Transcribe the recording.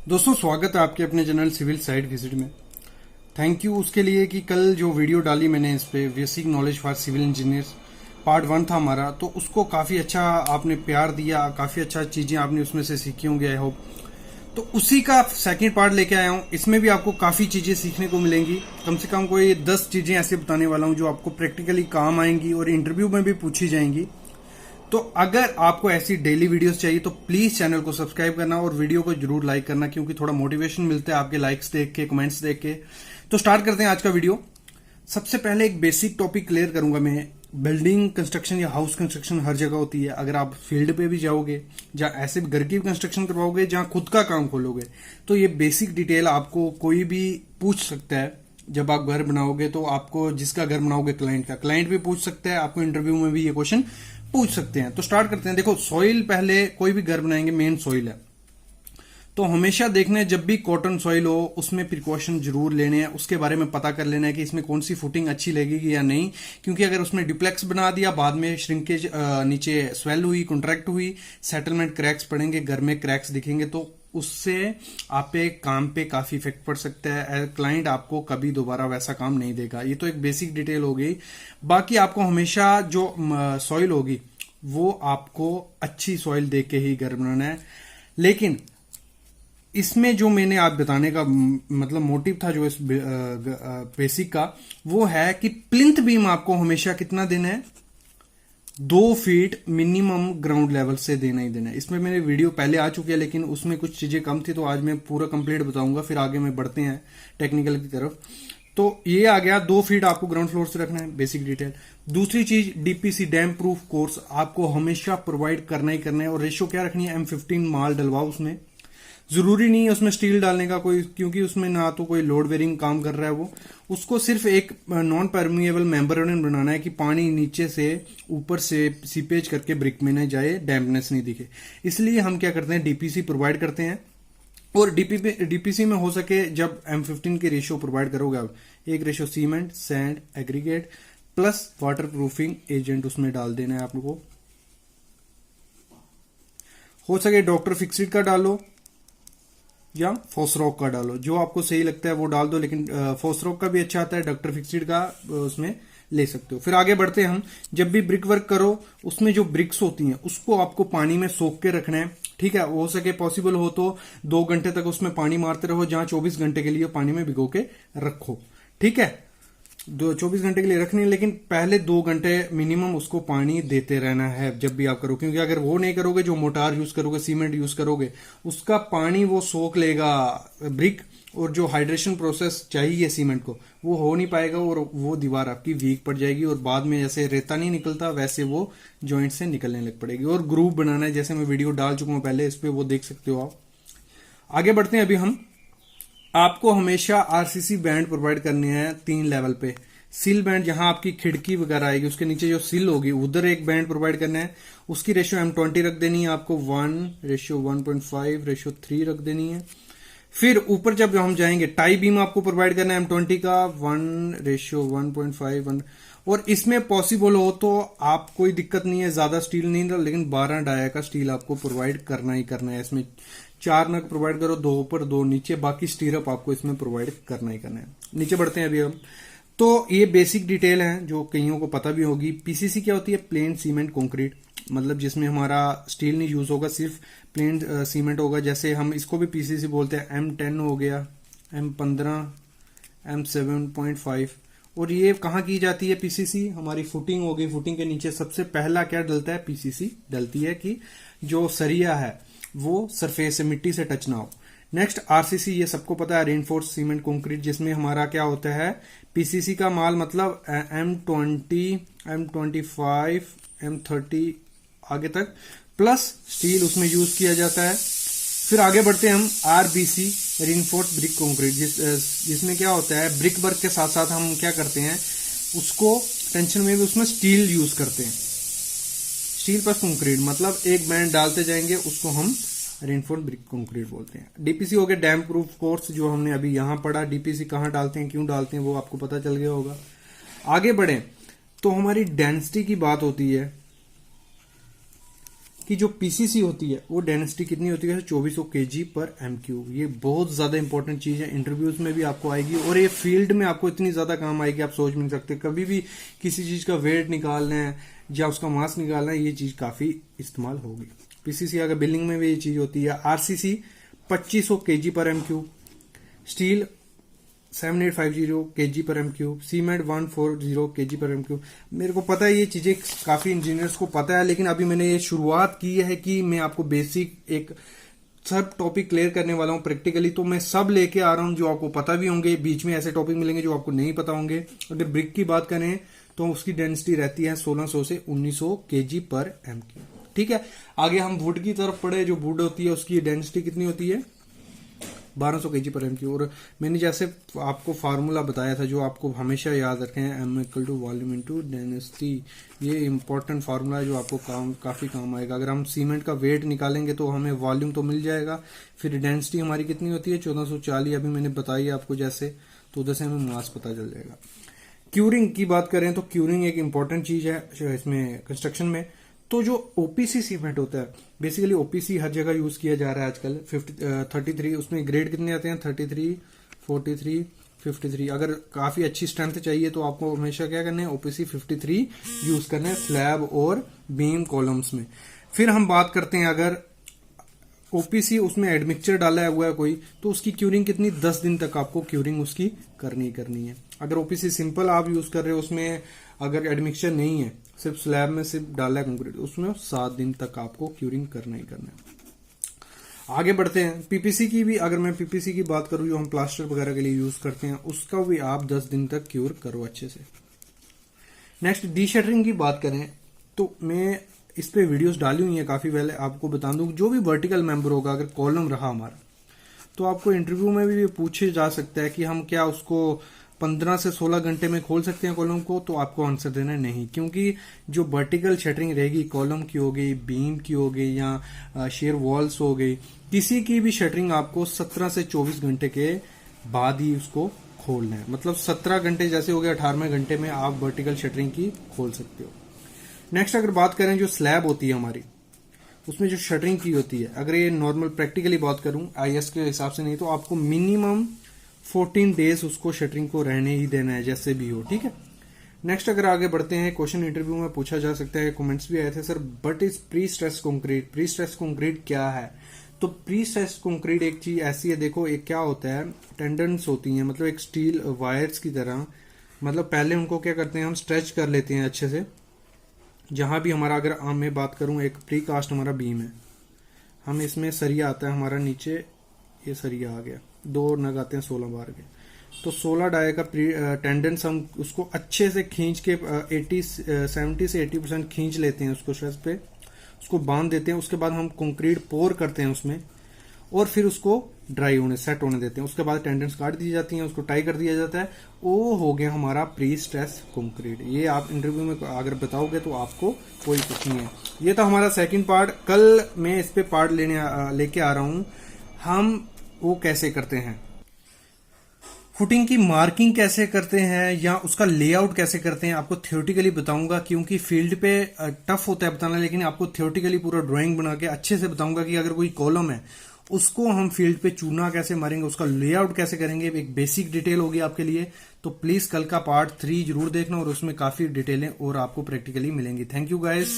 दोस्तों स्वागत है आपके अपने चैनल सिविल साइट विजिट में। थैंक यू उसके लिए कि कल जो वीडियो डाली मैंने इस पे basic knowledge for civil engineers part 1 था हमारा, तो उसको काफ़ी अच्छा आपने प्यार दिया, काफ़ी अच्छा चीज़ें आपने उसमें से सीखी होंगी आई होप। तो उसी का सेकंड पार्ट लेके आया हूँ। इसमें भी आपको काफ़ी चीज़ें सीखने को मिलेंगी। कम से कम कोई 10 चीज़ें ऐसे बताने वाला हूँ जो आपको प्रैक्टिकली काम आएंगी और इंटरव्यू में भी पूछी जाएंगी। तो अगर आपको ऐसी डेली वीडियोस चाहिए तो प्लीज चैनल को सब्सक्राइब करना और वीडियो को जरूर लाइक करना, क्योंकि थोड़ा मोटिवेशन मिलता है आपके लाइक्स देख के, कमेंट्स देख के। तो स्टार्ट करते हैं आज का वीडियो। सबसे पहले एक बेसिक टॉपिक क्लियर करूंगा मैं। बिल्डिंग कंस्ट्रक्शन या हाउस कंस्ट्रक्शन हर जगह होती है। अगर आप फील्ड पे भी जाओगे, जहां ऐसे घर की कंस्ट्रक्शन करवाओगे, जहां खुद का काम खोलोगे, तो ये बेसिक डिटेल आपको कोई भी पूछ सकता है। जब आप घर बनाओगे तो आपको जिसका घर बनाओगे क्लाइंट भी पूछ सकता है, आपको इंटरव्यू में भी ये क्वेश्चन पूछ सकते हैं। तो स्टार्ट करते हैं। देखो, सॉइल पहले कोई भी घर बनाएंगे मेन सॉइल है, तो हमेशा देखना है जब भी कॉटन सॉइल हो उसमें प्रिकॉशन जरूर लेने हैं। उसके बारे में पता कर लेना है कि इसमें कौन सी फुटिंग अच्छी लगेगी या नहीं, क्योंकि अगर उसमें डिप्लेक्स बना दिया, बाद में श्रिंकेज नीचे स्वेल हुई, कॉन्ट्रैक्ट हुई, सेटलमेंट क्रैक्स पड़ेंगे, घर में क्रैक्स दिखेंगे, तो उससे आप पे काम पे काफी इफेक्ट पड़ सकता है। क्लाइंट आपको कभी दोबारा वैसा काम नहीं देगा। ये तो एक बेसिक डिटेल हो गई। बाकी आपको हमेशा जो सॉइल होगी वो आपको अच्छी सॉइल देख के ही घर बनाना है। लेकिन इसमें जो मैंने आप बताने का मतलब मोटिव था जो इस बेसिक का, वो है कि प्लिंथ बीम आपको हमेशा कितना देना है, 2 फीट मिनिमम ग्राउंड लेवल से देना ही देना है। इसमें मेरे वीडियो पहले आ चुकी है, लेकिन उसमें कुछ चीजें कम थी, तो आज मैं पूरा कंप्लीट बताऊंगा, फिर आगे में बढ़ते हैं टेक्निकल की तरफ। तो ये आ गया, 2 फीट आपको ग्राउंड फ्लोर से रखना है, बेसिक डिटेल। दूसरी चीज, डीपीसी डैम प्रूफ कोर्स आपको हमेशा प्रोवाइड करना ही करना है। और रेशियो क्या रखनी है, M15 माल डलवाओ उसमें। जरूरी नहीं है उसमें स्टील डालने का कोई, क्योंकि उसमें ना तो कोई लोड बेरिंग काम कर रहा है वो। उसको सिर्फ एक नॉन परमिएबल मेम्ब्रेन बनाना है कि पानी नीचे से ऊपर से सीपेज करके ब्रिक में न जाए, डैम्पनेस नहीं दिखे। इसलिए हम क्या करते हैं, डीपीसी प्रोवाइड करते हैं। और डीपीसी में हो सके जब M15 के रेशियो प्रोवाइड करोगे आप, एक ratio cement, sand, aggregate plus water proofing agent उसमें डाल देना है आप लोगों को। हो सके डॉक्टर फिक्सिड का डालो या फोसरॉक का डालो, जो आपको सही लगता है वो डाल दो। लेकिन फोसरॉक का भी अच्छा आता है, डॉक्टर फिक्सिड का उसमें ले सकते हो। फिर आगे बढ़ते हैं हम। जब भी ब्रिक वर्क करो, उसमें जो ब्रिक्स होती हैं उसको आपको पानी में सोख के रखना है। ठीक है, हो सके पॉसिबल हो तो 2 घंटे तक उसमें पानी मारते रहो, जहां 24 घंटे के लिए पानी में भिगो के रखो। ठीक है, 24 घंटे के लिए रखनी है, लेकिन पहले 2 घंटे मिनिमम उसको पानी देते रहना है जब भी आप करो। क्योंकि अगर वो नहीं करोगे, जो मोटार यूज करोगे, सीमेंट यूज करोगे, उसका पानी वो सोख लेगा ब्रिक, और जो हाइड्रेशन प्रोसेस चाहिए सीमेंट को वो हो नहीं पाएगा, और वो दीवार आपकी वीक पड़ जाएगी, और बाद में जैसे रेता नहीं निकलता वैसे वो जॉइंट से निकलने लग पड़ेगी। और ग्रूव बनाना है, जैसे मैं वीडियो डाल चुका हूं पहले, इस पे वो देख सकते हो आप। आगे बढ़ते हैं। अभी हम आपको हमेशा आरसीसी बैंड प्रोवाइड करने हैं 3 लेवल पे। सिल बैंड, जहां आपकी खिड़की वगैरह आएगी उसके नीचे जो सिल होगी उधर एक बैंड प्रोवाइड करना है। उसकी रेशियो M20 रख देनी है आपको, 1:1.5:3 रख देनी है। फिर ऊपर जब हम जाएंगे, टाई बीम आपको प्रोवाइड करना है M20 का, 1:1.5:1। और इसमें पॉसिबल हो तो आप, कोई दिक्कत नहीं है, ज्यादा स्टील नहीं, लेकिन 12 डाया का स्टील आपको प्रोवाइड करना ही करना है। इसमें 4 नग प्रोवाइड करो, 2 ऊपर 2 नीचे, बाकी स्टीरअप आपको इसमें प्रोवाइड करना ही करना है। नीचे बढ़ते हैं अभी हम। तो ये बेसिक डिटेल है जो कईयों को पता भी होगी। पीसीसी क्या होती है, प्लेन सीमेंट कंक्रीट, मतलब जिसमें हमारा स्टील नहीं यूज होगा, सिर्फ प्लेन सीमेंट होगा। जैसे हम इसको भी पीसीसी बोलते हैं। M10 हो गया, M15, M7.5। और ये कहाँ की जाती है पीसीसी, हमारी फुटिंग हो गई, फुटिंग के नीचे सबसे पहला क्या डलता है, पीसीसी डलती है, कि जो सरिया है वो सरफेस से, मिट्टी से टच ना हो। नेक्स्ट आरसीसी, ये सबको पता है, रेनफोर्स सीमेंट कंक्रीट, जिसमें हमारा क्या होता है, पीसीसी का माल मतलब M20, M25, M30 आगे तक, प्लस स्टील उसमें यूज किया जाता है। फिर आगे बढ़ते हैं हम। आरबीसी, रेनफोर्स ब्रिक कंक्रीट, जिसमें क्या होता है, ब्रिक वर्क के साथ साथ हम क्या करते हैं, उसको टेंशन में भी उसमें स्टील यूज करते हैं। स्टील प्लस कंक्रीट मतलब एक बैंड डालते जाएंगे, उसको हम रेनफोर्स ब्रिक कंक्रीट बोलते हैं। डीपीसी हो गया, डैम प्रूफ कोर्स, जो हमने अभी यहां पढ़ा। डीपीसी कहां डालते हैं, क्यों डालते हैं, वो आपको पता चल गया होगा। आगे बढ़े तो हमारी डेंसिटी की बात होती है। कि जो पीसीसी होती है वो डेंसिटी कितनी होती है, 2400 kg पर एमक्यूब। ये बहुत ज्यादा इंपॉर्टेंट चीज है, इंटरव्यूज में भी आपको आएगी और ये फील्ड में आपको इतनी ज्यादा काम आएगी आप सोच भी नहीं सकते। कभी भी किसी चीज का वेट निकालना है या उसका मास निकालना है, ये चीज काफी इस्तेमाल होगी। पीसीसी अगर बिल्डिंग में भी ये चीज होती है। आरसीसी 2500 kg पर एमक्यूब, स्टील 7850 kg पर एमक्यूब, सीमेंट 140 kg पर एमक्यूब। मेरे को पता है ये चीजें काफी इंजीनियर्स को पता है, लेकिन अभी मैंने ये शुरुआत की है कि मैं आपको बेसिक एक सब टॉपिक क्लियर करने वाला हूं प्रैक्टिकली। तो मैं सब लेके आ रहा हूं जो आपको पता भी होंगे, बीच में ऐसे टॉपिक मिलेंगे जो आपको नहीं पता होंगे। अगर ब्रिक की बात करें तो उसकी डेंसिटी रहती है 1600 से 1900 kg पर एमक्यूब। ठीक है, आगे हम वुड की तरफ पढ़े। जो वुड होती है उसकी डेंसिटी कितनी होती है, 1200 kg पर एमक्यूब। और मैंने जैसे आपको फार्मूला बताया था जो आपको हमेशा याद रखें, M equal to volume into density. ये इंपॉर्टेंट फार्मूला है जो आपको काफी काम आएगा। अगर हम सीमेंट का वेट निकालेंगे तो हमें वॉल्यूम तो मिल जाएगा, फिर डेंसिटी हमारी कितनी होती है 1440, अभी मैंने बताई आपको जैसे, तो उधर से हमें मास पता चल जाएगा। क्यूरिंग की बात करें तो क्यूरिंग एक इंपॉर्टेंट चीज है इसमें कंस्ट्रक्शन में। तो जो ओपीसी सीमेंट होता है, बेसिकली ओपीसी हर जगह यूज किया जा रहा है आजकल। 33, उसमें ग्रेड कितने आते हैं, 33, 43, 53। अगर काफी अच्छी स्ट्रेंथ चाहिए तो आपको हमेशा क्या करना है, ओपीसी 53 यूज करना है स्लैब और बीम कॉलम्स में। फिर हम बात करते हैं अगर ओपीसी उसमें एडमिक्सचर डाला हुआ है कोई, तो उसकी क्यूरिंग कितनी, 10 दिन तक आपको क्यूरिंग उसकी करनी है। अगर ओपीसी सिंपल आप यूज कर रहे हो, उसमें अगर एडमिक्सचर नहीं है, सिर्फ स्लैब में सिर्फ डाला है कंक्रीट, उसमें 7 दिन तक आपको क्यूरिंग करना ही करना है। आगे बढ़ते हैं पीपीसी की भी। अगर मैं पीपीसी की बात करूं जो हम प्लास्टर वगैरह के लिए यूज करते हैं, उसका भी आप 10 दिन तक क्यूर करो अच्छे से। नेक्स्ट डी शटरिंग की बात करें तो मैं इस पे वीडियोस डाली हुई है काफी पहले, आपको बता दूं जो भी वर्टिकल मेंबर होगा, अगर कॉलम रहा हमारा, तो आपको इंटरव्यू में भी पूछे जा सकता है कि हम क्या उसको 15 से 16 घंटे में खोल सकते हैं कॉलम को, तो आपको आंसर देना है नहीं। क्योंकि जो वर्टिकल शटरिंग रहेगी, कॉलम की हो गई, बीम की हो गई या शेयर वॉल्स हो गई, किसी की भी शटरिंग आपको 17 से 24 घंटे के बाद ही उसको खोलना है। मतलब 17 घंटे जैसे हो गया, 18वें घंटे में आप वर्टिकल शटरिंग की खोल सकते हो। नेक्स्ट अगर बात करें जो स्लैब होती है हमारी, उसमें जो शटरिंग की होती है, अगर ये नॉर्मल प्रैक्टिकली बात करूं आईएस के हिसाब से नहीं, तो आपको मिनिमम 14 डेज उसको शटरिंग को रहने ही देना है जैसे भी हो। ठीक है, नेक्स्ट अगर आगे बढ़ते हैं, क्वेश्चन इंटरव्यू में पूछा जा सकता है, कमेंट्स भी आए थे, sir but is pre stress concrete, pre stress concrete क्या है? तो प्री स्ट्रेस कंक्रीट एक चीज ऐसी है, देखो एक क्या होता है, टेंडन्स होती हैं, मतलब एक स्टील वायर्स की तरह, मतलब पहले उनको क्या करते हैं हम स्ट्रेच कर लेते हैं अच्छे से। जहां भी हमारा, अगर मैं बात करूं, एक प्री कास्ट हमारा बीम है, हम इसमें सरिया आता है हमारा, नीचे ये सरिया आ गया, 2 नग आते हैं 16 बार के, तो 16 डाई का टेंडेंस हम उसको अच्छे से खींच के 70 से 80% खींच लेते हैं उसको स्ट्रेस पे, उसको बांध देते हैं। उसके बाद हम कंक्रीट पोर करते हैं उसमें और फिर उसको ड्राई होने, सेट होने देते हैं। उसके बाद टेंडेंस काट दी जाती हैं, उसको टाई कर दिया जाता है, वो हो गया हमारा प्री स्ट्रेस कंक्रीट। ये आप इंटरव्यू में अगर बताओगे तो आपको कोई कुछ नहीं है। ये तो हमारा सेकंड पार्ट, कल मैं इस पे पार्ट लेके आ रहा हूं, हम वो कैसे करते हैं, फुटिंग की मार्किंग कैसे करते हैं या उसका लेआउट कैसे करते हैं, आपको थ्योरेटिकली बताऊंगा। क्योंकि फील्ड पे टफ होता है बताना, लेकिन आपको थ्योरेटिकली पूरा ड्राइंग बना के अच्छे से बताऊंगा कि अगर कोई कॉलम है उसको हम फील्ड पे चूना कैसे मारेंगे, उसका लेआउट कैसे करेंगे, एक बेसिक डिटेल होगी आपके लिए। तो प्लीज कल का पार्ट 3 जरूर देखना और उसमें काफी डिटेलें और आपको प्रैक्टिकली मिलेंगी। Thank you guys.